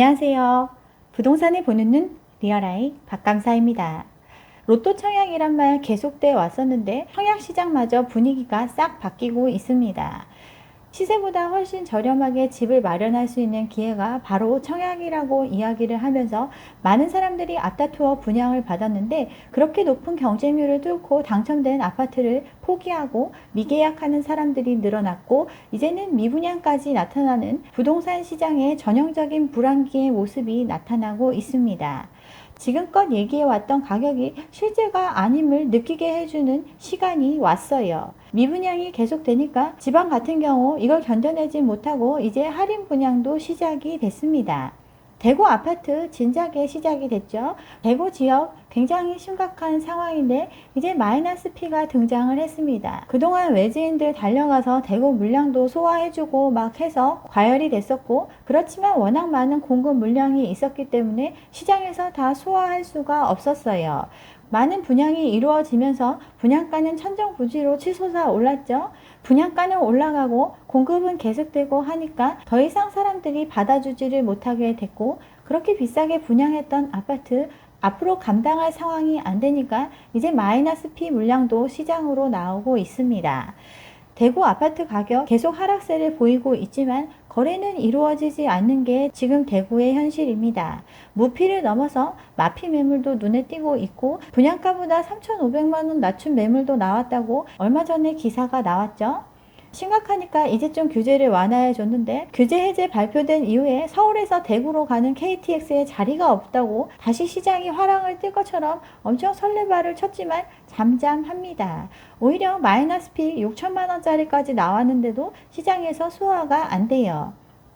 안녕하세요. 부동산을 보는 눈 리얼아이 박감사입니다. 로또 청약이란 말 계속돼 왔었는데 청약시장마저 분위기가 싹 바뀌고 있습니다. 시세보다 훨씬 저렴하게 집을 마련할 수 있는 기회가 바로 청약이라고 이야기를 하면서 많은 사람들이 앞다투어 분양을 받았는데, 그렇게 높은 경쟁률을 뚫고 당첨된 아파트를 포기하고 미계약하는 사람들이 늘어났고, 이제는 미분양까지 나타나는 부동산 시장의 전형적인 불황기의 모습이 나타나고 있습니다. 지금껏 얘기해왔던 가격이 실제가 아님을 느끼게 해주는 시간이 왔어요. 미분양이 계속되니까 지방 같은 경우 이걸 견뎌내지 못하고 이제 할인 분양도 시작이 됐습니다. 대구 아파트 진작에 시작이 됐죠. 대구 지역 굉장히 심각한 상황인데 이제 마이너스 P가 등장을 했습니다. 그동안 외지인들 달려가서 대구 물량도 소화해주고 막 해서 과열이 됐었고, 그렇지만 워낙 많은 공급 물량이 있었기 때문에 시장에서 다 소화할 수가 없었어요. 많은 분양이 이루어지면서 분양가는 천정부지로 치솟아 올랐죠. 분양가는 올라가고 공급은 계속되고 하니까 더 이상 사람들이 받아주지를 못하게 됐고, 그렇게 비싸게 분양했던 아파트 앞으로 감당할 상황이 안 되니까 이제 마이너스 P 물량도 시장으로 나오고 있습니다. 대구 아파트 가격 계속 하락세를 보이고 있지만 거래는 이루어지지 않는 게 지금 대구의 현실입니다. 무피를 넘어서 마피 매물도 눈에 띄고 있고, 분양가보다 3,500만 원 낮춘 매물도 나왔다고 얼마 전에 기사가 나왔죠. 심각하니까 이제 좀 규제를 완화해 줬는데, 규제 해제 발표된 이후에 서울에서 대구로 가는 KTX에 자리가 없다고 다시 시장이 화랑을 뜰 것처럼 엄청 설레발을 쳤지만 잠잠합니다. 오히려 마이너스 P 6천만 원짜리까지 나왔는데도 시장에서 소화가 안 돼요.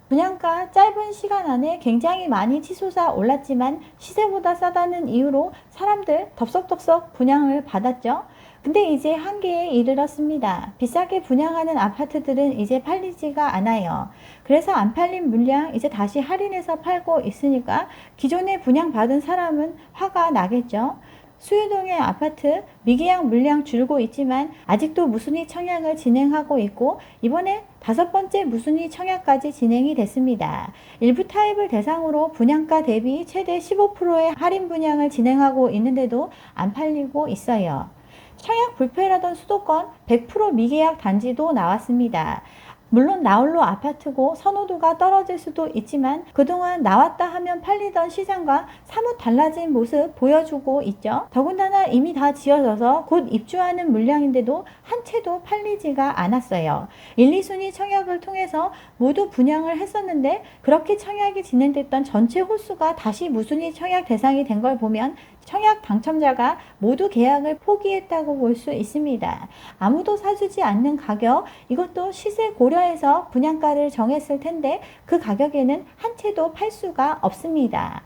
분양가 짧은 시간 안에 굉장히 많이 치솟아 올랐지만 시세보다 싸다는 이유로 사람들 덥석덥석 분양을 받았죠. 근데 이제 한계에 이르렀습니다. 비싸게 분양하는 아파트들은 이제 팔리지가 않아요. 그래서 안 팔린 물량 이제 다시 할인해서 팔고 있으니까 기존에 분양받은 사람은 화가 나겠죠. 수유동의 아파트 미계약 물량 줄고 있지만 아직도 무순위 청약을 진행하고 있고, 이번에 5번째 무순위 청약까지 진행이 됐습니다. 일부 타입을 대상으로 분양가 대비 최대 15%의 할인 분양을 진행하고 있는데도 안 팔리고 있어요. 청약 불패라던 수도권 100% 미계약 단지도 나왔습니다. 물론 나홀로 아파트고 선호도가 떨어질 수도 있지만 그동안 나왔다 하면 팔리던 시장과 사뭇 달라진 모습 보여주고 있죠. 더군다나 이미 다 지어져서 곧 입주하는 물량인데도 한 채도 팔리지가 않았어요. 1, 2순위 청약을 통해서 모두 분양을 했었는데, 그렇게 청약이 진행됐던 전체 호수가 다시 무순위 청약 대상이 된 걸 보면 청약 당첨자가 모두 계약을 포기했다고 볼 수 있습니다. 아무도 사주지 않는 가격, 이것도 시세 고려해서 분양가를 정했을 텐데 그 가격에는 한 채도 팔 수가 없습니다.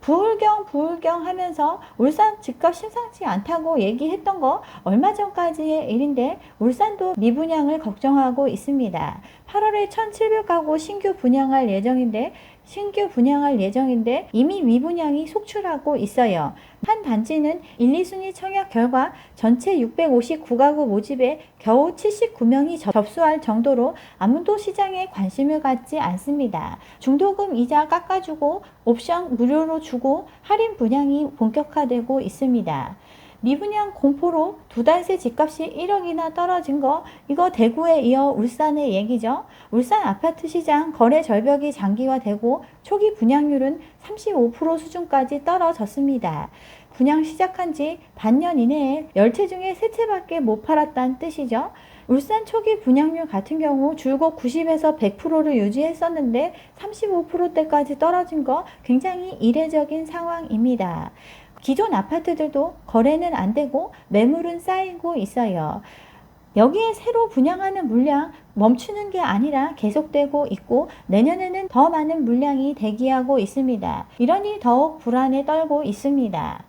부울경 하면서 울산 집값 심상치 않다고 얘기했던 거 얼마 전까지의 일인데, 울산도 미분양을 걱정하고 있습니다. 8월에 1,700가구 신규 분양할 예정인데 이미 미분양이 속출하고 있어요. 한 단지는 1, 2순위 청약 결과 전체 659가구 모집에 겨우 79명이 접수할 정도로 아무도 시장에 관심을 갖지 않습니다. 중도금 이자 깎아주고 옵션 무료로 주고 할인 분양이 본격화되고 있습니다. 미분양 공포로 2달 새 집값이 1억이나 떨어진 거, 이거 대구에 이어 울산의 얘기죠. 울산 아파트 시장 거래 절벽이 장기화되고 초기 분양률은 35% 수준까지 떨어졌습니다. 분양 시작한 지 반년 이내에 10채 중에 3채밖에 못 팔았다는 뜻이죠. 울산 초기 분양률 같은 경우 줄곧 90에서 100%를 유지했었는데 35%대까지 떨어진 거 굉장히 이례적인 상황입니다. 기존 아파트들도 거래는 안 되고 매물은 쌓이고 있어요. 여기에 새로 분양하는 물량 멈추는 게 아니라 계속되고 있고, 내년에는 더 많은 물량이 대기하고 있습니다. 이러니 더욱 불안에 떨고 있습니다.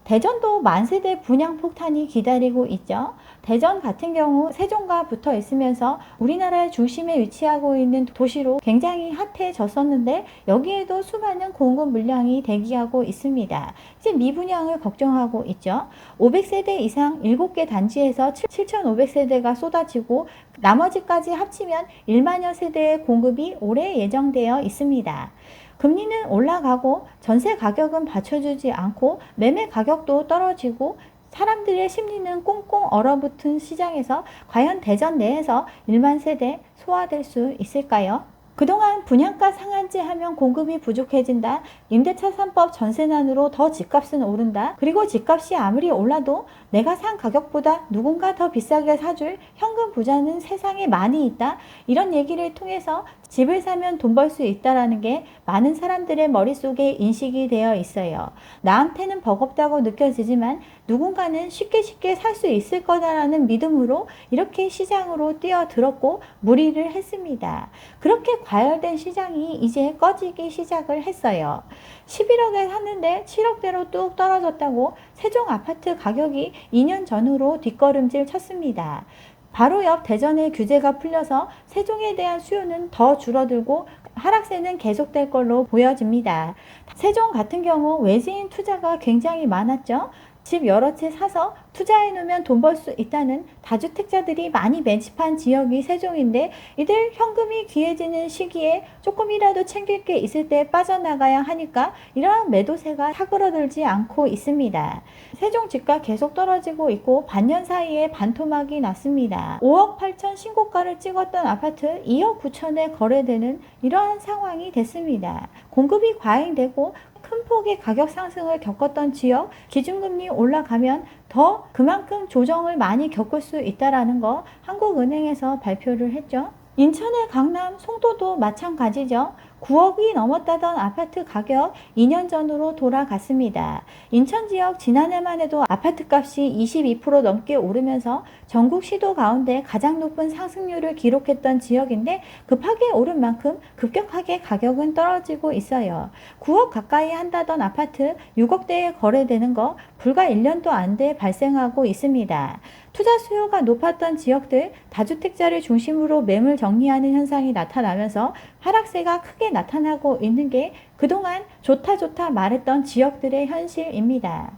대전도 만세대 분양 폭탄이 기다리고 있죠. 대전 같은 경우 세종과 붙어 있으면서 우리나라의 중심에 위치하고 있는 도시로 굉장히 핫해졌었는데, 여기에도 수많은 공급 물량이 대기하고 있습니다. 이제 미분양을 걱정하고 있죠. 500세대 이상 7개 단지에서 7,500세대가 쏟아지고 나머지까지 합치면 1만여 세대의 공급이 올해 예정되어 있습니다. 금리는 올라가고 전세 가격은 받쳐주지 않고 매매 가격도 떨어지고 사람들의 심리는 꽁꽁 얼어붙은 시장에서 과연 대전 내에서 1만 세대 소화될 수 있을까요? 그동안 분양가 상한제 하면 공급이 부족해진다. 임대차 3법 전세난으로 더 집값은 오른다. 그리고 집값이 아무리 올라도 내가 산 가격보다 누군가 더 비싸게 사줄 현금 부자는 세상에 많이 있다. 이런 얘기를 통해서 집을 사면 돈 벌 수 있다라는 게 많은 사람들의 머릿속에 인식이 되어 있어요. 나한테는 버겁다고 느껴지지만 누군가는 쉽게 살 수 있을 거다라는 믿음으로 이렇게 시장으로 뛰어들었고 무리를 했습니다. 그렇게 과열된 시장이 이제 꺼지기 시작을 했어요. 11억에 샀는데 7억대로 뚝 떨어졌다고 세종 아파트 가격이 2년 전으로 뒷걸음질 쳤습니다. 바로 옆 대전의 규제가 풀려서 세종에 대한 수요는 더 줄어들고 하락세는 계속될 걸로 보여집니다. 세종 같은 경우 외지인 투자가 굉장히 많았죠. 집 여러 채 사서 투자해 놓으면 돈 벌 수 있다는 다주택자들이 많이 매집한 지역이 세종인데 이들 현금이 귀해지는 시기에 조금이라도 챙길 게 있을 때 빠져나가야 하니까 이러한 매도세가 사그러들지 않고 있습니다. 세종 집값 계속 떨어지고 있고 반년 사이에 반토막이 났습니다. 5억 8천 신고가를 찍었던 아파트 2억 9천에 거래되는 이러한 상황이 됐습니다. 공급이 과잉되고 큰 폭의 가격 상승을 겪었던 지역, 기준금리 올라가면 더 그만큼 조정을 많이 겪을 수 있다는 거 한국은행에서 발표를 했죠. 인천의 강남, 송도도 마찬가지죠. 9억이 넘었다던 아파트 가격 2년 전으로 돌아갔습니다. 인천 지역 지난해만 해도 아파트 값이 22% 넘게 오르면서 전국 시도 가운데 가장 높은 상승률을 기록했던 지역인데 급하게 오른 만큼 급격하게 가격은 떨어지고 있어요. 9억 가까이 한다던 아파트 6억대에 거래되는 거 불과 1년도 안 돼 발생하고 있습니다. 투자 수요가 높았던 지역들, 다주택자를 중심으로 매물 정리하는 현상이 나타나면서 하락세가 크게 나타나고 있는 게 그동안 좋다 말했던 지역들의 현실입니다.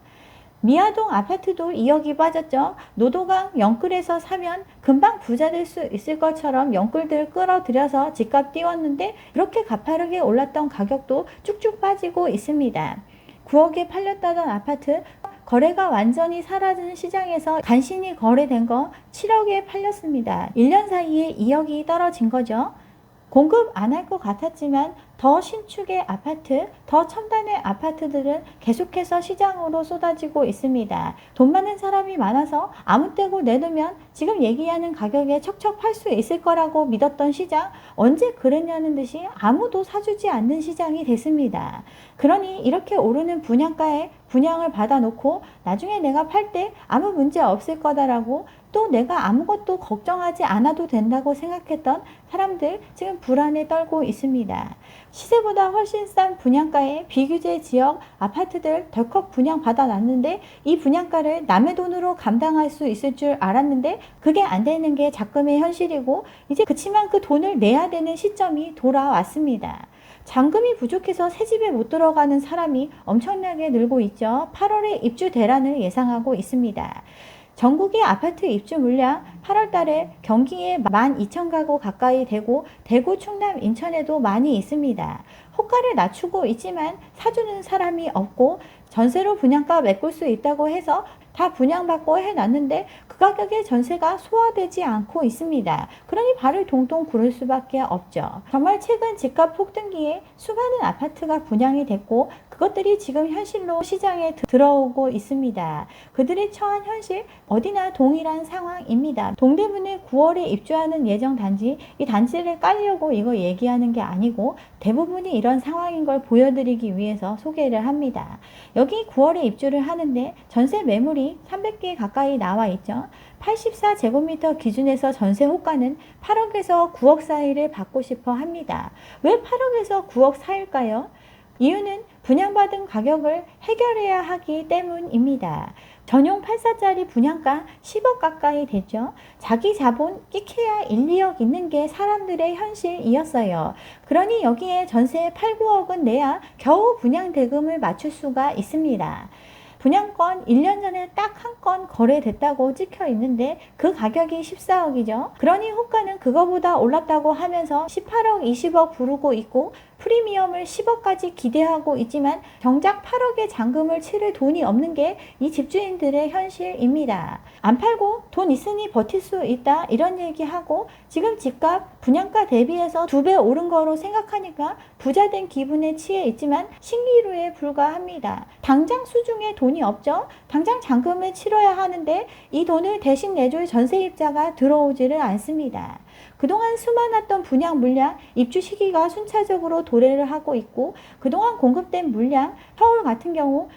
미아동 아파트도 2억이 빠졌죠. 노도강 영끌에서 사면 금방 부자 될 수 있을 것처럼 영끌들 끌어들여서 집값 띄웠는데 그렇게 가파르게 올랐던 가격도 쭉쭉 빠지고 있습니다. 9억에 팔렸다던 아파트 거래가 완전히 사라진 시장에서 간신히 거래된 거 7억에 팔렸습니다. 1년 사이에 2억이 떨어진 거죠. 공급 안 할 것 같았지만 더 신축의 아파트, 더 첨단의 아파트들은 계속해서 시장으로 쏟아지고 있습니다. 돈 많은 사람이 많아서 아무 때고 내놓으면 지금 얘기하는 가격에 척척 팔 수 있을 거라고 믿었던 시장, 언제 그랬냐는 듯이 아무도 사주지 않는 시장이 됐습니다. 그러니 이렇게 오르는 분양가에 분양을 받아놓고 나중에 내가 팔 때 아무 문제 없을 거다라고 또 내가 아무것도 걱정하지 않아도 된다고 생각했던 사람들 지금 불안에 떨고 있습니다. 시세보다 훨씬 싼 분양가에 비규제 지역 아파트들 덜컥 분양받아 놨는데 이 분양가를 남의 돈으로 감당할 수 있을 줄 알았는데 그게 안 되는 게 작금의 현실이고 이제 그치만 그 돈을 내야 되는 시점이 돌아왔습니다. 잔금이 부족해서 새집에 못 들어가는 사람이 엄청나게 늘고 있죠. 8월에 입주 대란을 예상하고 있습니다. 전국의 아파트 입주 물량 8월 달에 경기에 12,000가구 가까이 되고 대구, 충남, 인천에도 많이 있습니다. 호가를 낮추고 있지만 사주는 사람이 없고 전세로 분양가 메꿀 수 있다고 해서 다 분양받고 해놨는데 그 가격에 전세가 소화되지 않고 있습니다. 그러니 발을 동동 구를 수밖에 없죠. 정말 최근 집값 폭등기에 수많은 아파트가 분양이 됐고 그것들이 지금 현실로 시장에 들어오고 있습니다. 그들이 처한 현실 어디나 동일한 상황입니다. 동대문에 9월에 입주하는 예정 단지, 이 단지를 깔려고 이거 얘기하는 게 아니고 대부분이 이런 상황인 걸 보여드리기 위해서 소개를 합니다. 여기 9월에 입주를 하는데 전세 매물이 300개 가까이 나와 있죠. 84제곱미터 기준에서 전세 호가는 8억에서 9억 사이를 받고 싶어 합니다. 왜 8억에서 9억 사이일까요? 이유는 분양받은 가격을 해결해야 하기 때문입니다. 전용 8사짜리 분양가 10억 가까이 됐죠. 자기 자본 끼케야 1, 2억 있는 게 사람들의 현실이었어요. 그러니 여기에 전세 8, 9억은 내야 겨우 분양 대금을 맞출 수가 있습니다. 분양권 1년 전에 딱 한 건 거래됐다고 찍혀 있는데 그 가격이 14억이죠. 그러니 호가는 그거보다 올랐다고 하면서 18억, 20억 부르고 있고 프리미엄을 10억까지 기대하고 있지만 정작 8억의 잔금을 치를 돈이 없는 게 이 집주인들의 현실입니다. 안 팔고 돈 있으니 버틸 수 있다 이런 얘기하고 지금 집값 분양가 대비해서 2배 오른 거로 생각하니까 부자된 기분에 취해 있지만 신기루에 불과합니다. 당장 수중에 돈이 없죠. 당장 잔금을 치러야 하는데 이 돈을 대신 내줄 전세입자가 들어오지를 않습니다. 그동안 수많았던 분양 물량, 입주 시기가 순차적으로 도래를 하고 있고 그동안 공급된 물량, 서울 같은 경우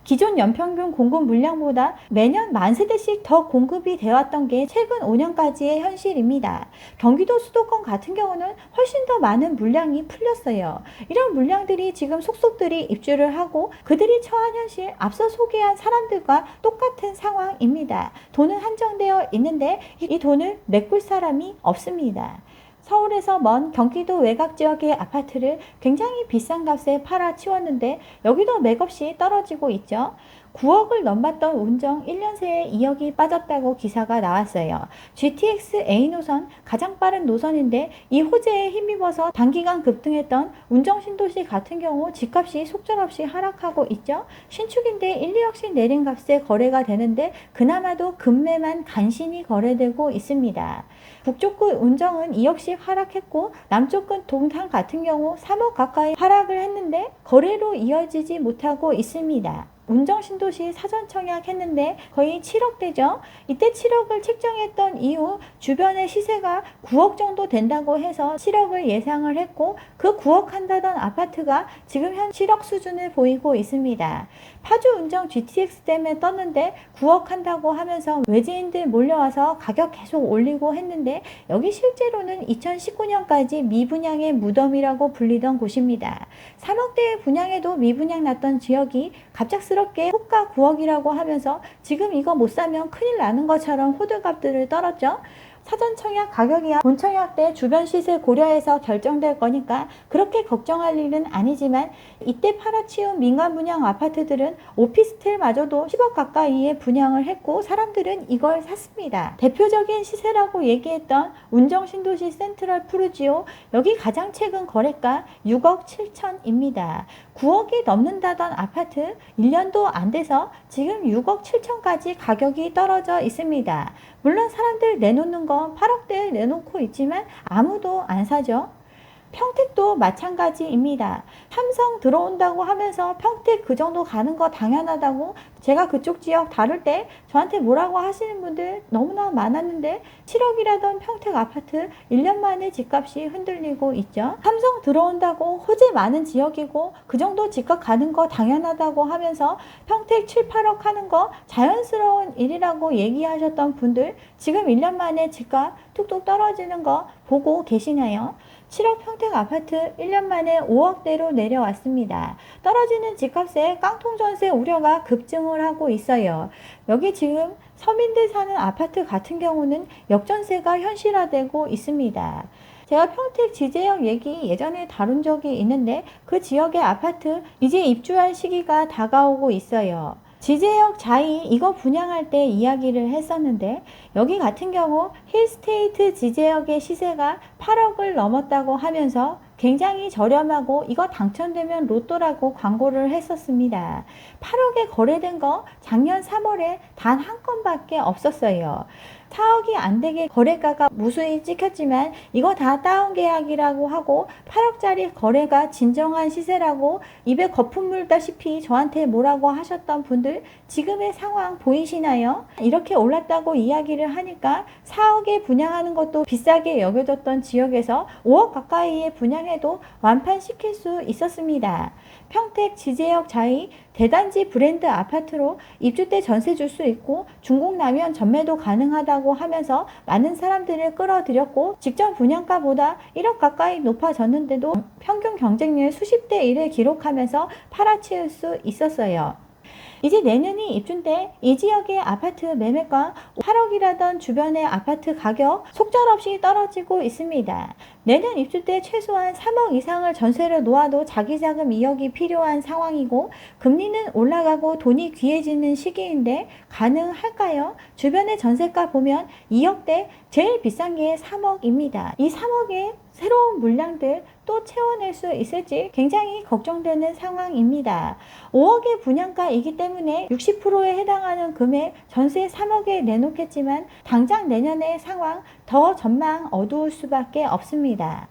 기존 연평균 공급 물량보다 매년 10,000세대씩 더 공급이 되었던 게 최근 5년까지의 현실입니다. 경기도 수도권 같은 경우는 훨씬 더 많은 물량이 풀렸어요. 이런 물량들이 지금 속속들이 입주를 하고 그들이 처한 현실, 앞서 소개한 사람들과 똑같은 상황입니다. 돈은 한정되어 있는데 이 돈을 메꿀 사람이 없습니다. 서울에서 먼 경기도 외곽 지역의 아파트를 굉장히 비싼 값에 팔아치웠는데 여기도 맥없이 떨어지고 있죠. 9억을 넘봤던 운정 1년 새에 2억이 빠졌다고 기사가 나왔어요. GTX A 노선 가장 빠른 노선인데 이 호재에 힘입어서 단기간 급등했던 운정 신도시 같은 경우 집값이 속절없이 하락하고 있죠. 신축인데 1, 2억씩 내린 값에 거래가 되는데 그나마도 금매만 간신히 거래되고 있습니다. 북쪽구 운정은 2억씩 하락했고 남쪽구 동탄 같은 경우 3억 가까이 하락을 했는데 거래로 이어지지 못하고 있습니다. 운정 신도시 사전 청약했는데 거의 7억대죠. 이때 7억을 책정했던 이후 주변의 시세가 9억 정도 된다고 해서 7억을 예상을 했고 그 9억 한다던 아파트가 지금 현 7억 수준을 보이고 있습니다. 파주 운정 GTX 때문에 떴는데 9억 한다고 하면서 외지인들 몰려와서 가격 계속 올리고 했는데 여기 실제로는 2019년까지 미분양의 무덤이라고 불리던 곳입니다. 3억대의 분양에도 미분양 났던 지역이 갑작스럽게 호가 9억이라고 하면서 지금 이거 못 사면 큰일 나는 것처럼 호들갑들을 떨었죠. 사전 청약 가격이야 본 청약 때 주변 시세 고려해서 결정될 거니까 그렇게 걱정할 일은 아니지만 이때 팔아치운 민간 분양 아파트들은 오피스텔마저도 10억 가까이에 분양을 했고 사람들은 이걸 샀습니다. 대표적인 시세라고 얘기했던 운정 신도시 센트럴 푸르지오 여기 가장 최근 거래가 6억 7천입니다. 9억이 넘는다던 아파트 1년도 안 돼서 지금 6억 7천까지 가격이 떨어져 있습니다. 물론 사람들 내놓는 건 8억대에 내놓고 있지만 아무도 안 사죠. 평택도 마찬가지입니다. 삼성 들어온다고 하면서 평택 그 정도 가는 거 당연하다고 제가 그쪽 지역 다룰 때 저한테 뭐라고 하시는 분들 너무나 많았는데 7억이라던 평택 아파트 1년 만에 집값이 흔들리고 있죠. 삼성 들어온다고 호재 많은 지역이고 그 정도 집값 가는 거 당연하다고 하면서 평택 7, 8억 하는 거 자연스러운 일이라고 얘기하셨던 분들 지금 1년 만에 집값 뚝뚝 떨어지는 거 보고 계시나요? 7억 평택 아파트 1년 만에 5억대로 내려왔습니다. 떨어지는 집값에 깡통 전세 우려가 급증을 하고 있어요. 여기 지금 서민들 사는 아파트 같은 경우는 역전세가 현실화되고 있습니다. 제가 평택 지제역 얘기 예전에 다룬 적이 있는데 그 지역의 아파트 이제 입주할 시기가 다가오고 있어요. 지제역 자이 이거 분양할 때 이야기를 했었는데 여기 같은 경우 힐스테이트 지제역의 시세가 8억을 넘었다고 하면서 굉장히 저렴하고 이거 당첨되면 로또라고 광고를 했었습니다. 8억에 거래된 거 작년 3월에 단 한 건밖에 없었어요. 4억이 안 되게 거래가가 무수히 찍혔지만 이거 다 다운 계약이라고 하고 8억짜리 거래가 진정한 시세라고 입에 거품 물다시피 저한테 뭐라고 하셨던 분들 지금의 상황 보이시나요? 이렇게 올랐다고 이야기를 하니까 4억에 분양하는 것도 비싸게 여겨졌던 지역에서 5억 가까이에 분양해도 완판시킬 수 있었습니다. 평택 지제역 자이 대단지 브랜드 아파트로 입주 때 전세 줄 수 있고 중국 나면 전매도 가능하다고 하면서 많은 사람들을 끌어들였고 직전 분양가보다 1억 가까이 높아졌는데도 평균 경쟁률 수십 대 1을 기록하면서 팔아치울 수 있었어요. 이제 내년이 입주인데 이 지역의 아파트 매매가 8억이라던 주변의 아파트 가격 속절없이 떨어지고 있습니다. 내년 입주 때 최소한 3억 이상을 전세를 놓아도 자기자금 2억이 필요한 상황이고 금리는 올라가고 돈이 귀해지는 시기인데 가능할까요? 주변의 전세가 보면 2억대 제일 비싼 게 3억입니다. 이 3억에 새로운 물량들 또 채워낼 수 있을지 굉장히 걱정되는 상황입니다. 5억의 분양가이기 때문에 60%에 해당하는 금액 전세 3억에 내놓겠지만 당장 내년의 상황 더 전망 어두울 수밖에 없습니다.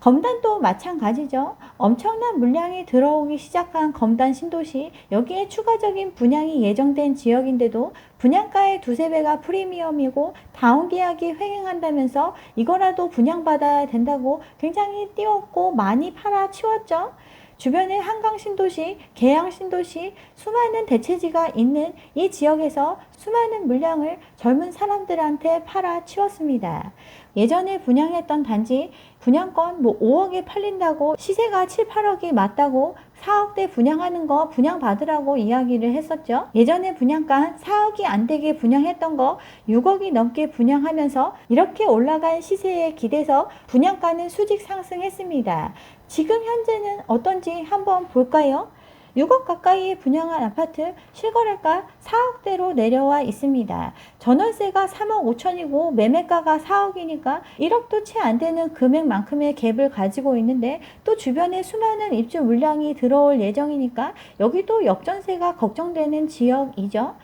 검단도 마찬가지죠. 엄청난 물량이 들어오기 시작한 검단 신도시, 여기에 추가적인 분양이 예정된 지역인데도 분양가의 두세 배가 프리미엄이고 다운 계약이 횡행한다면서 이거라도 분양받아야 된다고 굉장히 띄웠고 많이 팔아치웠죠. 주변에 한강 신도시, 계양 신도시, 수많은 대체지가 있는 이 지역에서 수많은 물량을 젊은 사람들한테 팔아치웠습니다. 예전에 분양했던 단지 분양권 5억에 팔린다고 시세가 7, 8억이 맞다고 4억대 분양하는 거 분양받으라고 이야기를 했었죠. 예전에 분양가 4억이 안 되게 분양했던 거 6억이 넘게 분양하면서 이렇게 올라간 시세에 기대서 분양가는 수직 상승했습니다. 지금 현재는 어떤지 한번 볼까요? 6억 가까이에 분양한 아파트 실거래가 4억대로 내려와 있습니다. 전월세가 3억 5천이고 매매가가 4억이니까 1억도 채 안 되는 금액만큼의 갭을 가지고 있는데 또 주변에 수많은 입주 물량이 들어올 예정이니까 여기도 역전세가 걱정되는 지역이죠.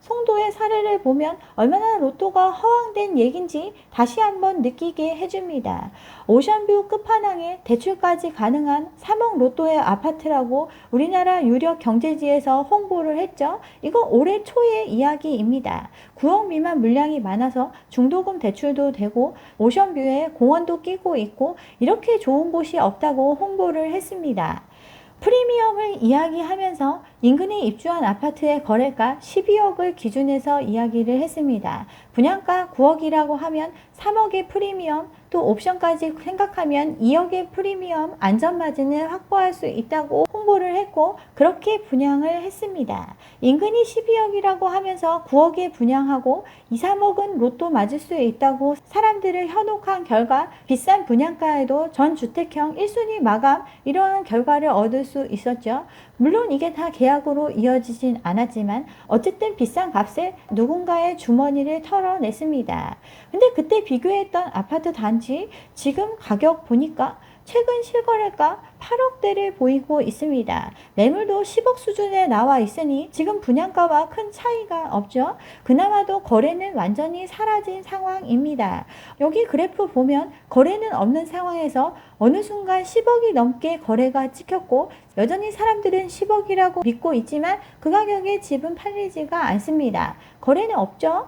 송도의 사례를 보면 얼마나 로또가 허황된 얘긴지 다시 한번 느끼게 해줍니다. 오션뷰 끝판왕에 대출까지 가능한 3억 로또의 아파트라고 우리나라 유력 경제지에서 홍보를 했죠. 이거 올해 초의 이야기입니다. 9억 미만 물량이 많아서 중도금 대출도 되고 오션뷰에 공원도 끼고 있고 이렇게 좋은 곳이 없다고 홍보를 했습니다. 프리미엄을 이야기하면서 인근에 입주한 아파트의 거래가 12억을 기준해서 이야기를 했습니다. 분양가 9억이라고 하면 3억의 프리미엄 또 옵션까지 생각하면 2억의 프리미엄 안전마진을 확보할 수 있다고 홍보를 했고 그렇게 분양을 했습니다. 인근이 12억이라고 하면서 9억에 분양하고 2, 3억은 로또 맞을 수 있다고 사람들을 현혹한 결과 비싼 분양가에도 전 주택형 1순위 마감 이러한 결과를 얻을 수 있었죠. 물론 이게 다 계약으로 이어지진 않았지만 어쨌든 비싼 값에 누군가의 주머니를 털어냈습니다. 근데 그때 비교했던 아파트 단지 지금 가격 보니까 최근 실거래가 8억대를 보이고 있습니다. 매물도 10억 수준에 나와 있으니 지금 분양가와 큰 차이가 없죠. 그나마도 거래는 완전히 사라진 상황입니다. 여기 그래프 보면 거래는 없는 상황에서 어느 순간 10억이 넘게 거래가 찍혔고 여전히 사람들은 10억이라고 믿고 있지만 그 가격에 집은 팔리지가 않습니다. 거래는 없죠.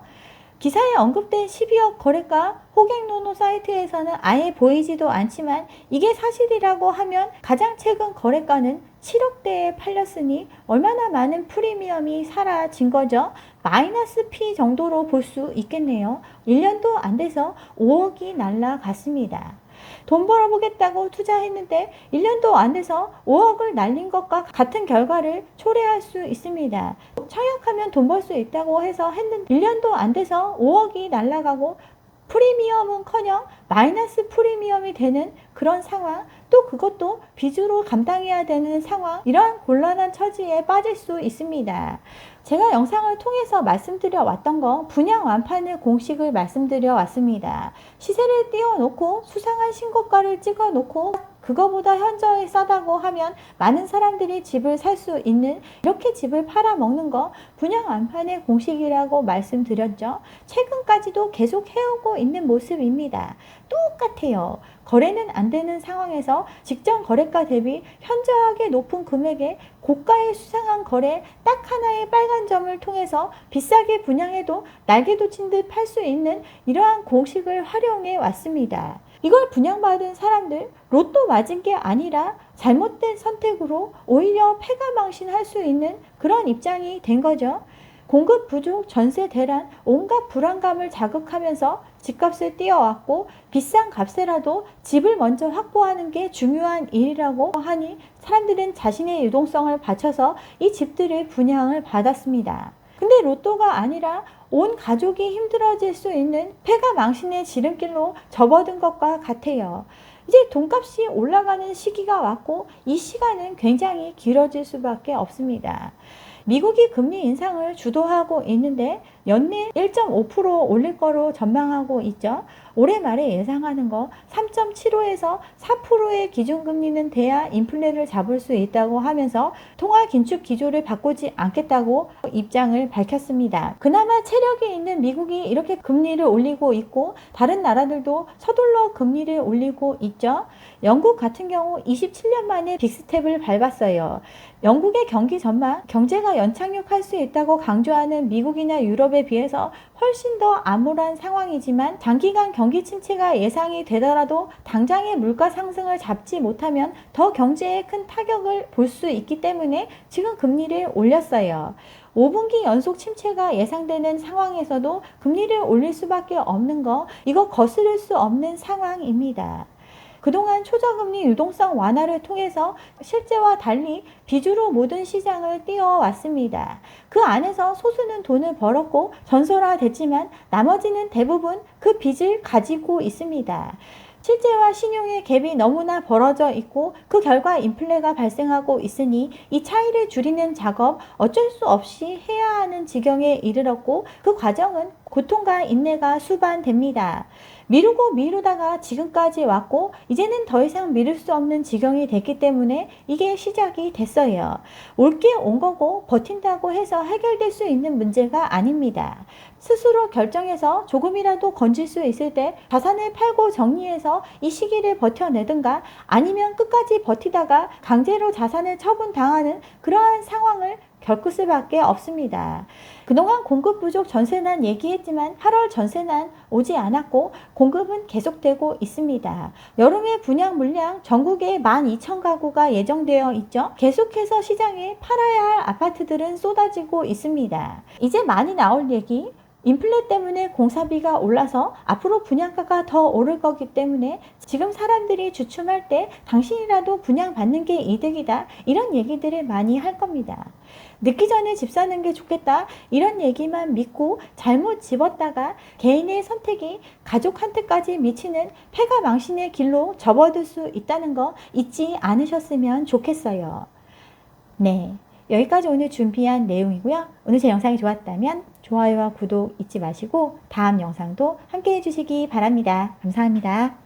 기사에 언급된 12억 거래가 호갱노노 사이트에서는 아예 보이지도 않지만 이게 사실이라고 하면 가장 최근 거래가는 7억대에 팔렸으니 얼마나 많은 프리미엄이 사라진 거죠. 마이너스 P 정도로 볼 수 있겠네요. 1년도 안 돼서 5억이 날라갔습니다. 돈 벌어보겠다고 투자했는데 1년도 안 돼서 5억을 날린 것과 같은 결과를 초래할 수 있습니다. 청약하면 돈 벌 수 있다고 해서 했는데 1년도 안 돼서 5억이 날아가고 프리미엄은커녕 마이너스 프리미엄이 되는 그런 상황, 또 그것도 빚으로 감당해야 되는 상황, 이러한 곤란한 처지에 빠질 수 있습니다. 제가 영상을 통해서 말씀드려 왔던 거 분양 완판의 공식을 말씀드려 왔습니다. 시세를 띄워놓고 수상한 신고가를 찍어 놓고 그거보다 현저히 싸다고 하면 많은 사람들이 집을 살 수 있는 이렇게 집을 팔아먹는 거 분양 완판의 공식이라고 말씀드렸죠. 최근까지도 계속 해오고 있는 모습입니다. 똑같아요. 거래는 안 되는 상황에서 직전 거래가 대비 현저하게 높은 금액에 고가의 수상한 거래 딱 하나의 빨간 점을 통해서 비싸게 분양해도 날개 돋친 듯 팔 수 있는 이러한 공식을 활용해 왔습니다. 이걸 분양받은 사람들 로또 맞은 게 아니라 잘못된 선택으로 오히려 패가망신할 수 있는 그런 입장이 된 거죠. 공급 부족, 전세 대란, 온갖 불안감을 자극하면서 집값을 띄워왔고 비싼 값에라도 집을 먼저 확보하는 게 중요한 일이라고 하니 사람들은 자신의 유동성을 바쳐서 이 집들을 분양을 받았습니다. 근데 로또가 아니라 온 가족이 힘들어질 수 있는 패가망신의 지름길로 접어든 것과 같아요. 이제 돈값이 올라가는 시기가 왔고 이 시간은 굉장히 길어질 수밖에 없습니다. 미국이 금리 인상을 주도하고 있는데 연내 1.5% 올릴 거로 전망하고 있죠. 올해 말에 예상하는 거 3.75에서 4%의 기준금리는 돼야 인플레를 잡을 수 있다고 하면서 통화 긴축 기조를 바꾸지 않겠다고 입장을 밝혔습니다. 그나마 체력이 있는 미국이 이렇게 금리를 올리고 있고 다른 나라들도 서둘러 금리를 올리고 있죠. 영국 같은 경우 27년 만에 빅스텝을 밟았어요. 영국의 경기 전망, 경제가 연착륙할 수 있다고 강조하는 미국이나 유럽에 비해서 훨씬 더 암울한 상황이지만 장기간 경기 침체가 예상이 되더라도 당장의 물가 상승을 잡지 못하면 더 경제에 큰 타격을 볼 수 있기 때문에 지금 금리를 올렸어요. 5분기 연속 침체가 예상되는 상황에서도 금리를 올릴 수밖에 없는 거, 이거 거스를 수 없는 상황입니다. 그동안 초저금리 유동성 완화를 통해서 실제와 달리 빚으로 모든 시장을 띄워왔습니다. 그 안에서 소수는 돈을 벌었고 전설화됐지만 나머지는 대부분 그 빚을 가지고 있습니다. 실제와 신용의 갭이 너무나 벌어져 있고 그 결과 인플레가 발생하고 있으니 이 차이를 줄이는 작업 어쩔 수 없이 해야 하는 지경에 이르렀고 그 과정은 고통과 인내가 수반됩니다. 미루고 미루다가 지금까지 왔고 이제는 더 이상 미룰 수 없는 지경이 됐기 때문에 이게 시작이 됐어요. 올게 온 거고 버틴다고 해서 해결될 수 있는 문제가 아닙니다. 스스로 결정해서 조금이라도 건질 수 있을 때 자산을 팔고 정리해서 이 시기를 버텨내든가 아니면 끝까지 버티다가 강제로 자산을 처분당하는 그러한 상황을 겪을 수밖에 없습니다. 그동안 공급 부족 전세난 얘기했지만 8월 전세난 오지 않았고 공급은 계속되고 있습니다. 여름에 분양 물량 전국에 12,000가구가 예정되어 있죠. 계속해서 시장에 팔아야 할 아파트들은 쏟아지고 있습니다. 이제 많이 나올 얘기, 인플레 때문에 공사비가 올라서 앞으로 분양가가 더 오를 거기 때문에 지금 사람들이 주춤할 때 당신이라도 분양받는 게 이득이다, 이런 얘기들을 많이 할 겁니다. 늦기 전에 집 사는 게 좋겠다, 이런 얘기만 믿고 잘못 집었다가 개인의 선택이 가족한테까지 미치는 패가 망신의 길로 접어들 수 있다는 거 잊지 않으셨으면 좋겠어요. 네, 여기까지 오늘 준비한 내용이고요. 오늘 제 영상이 좋았다면 좋아요와 구독 잊지 마시고 다음 영상도 함께 해주시기 바랍니다. 감사합니다.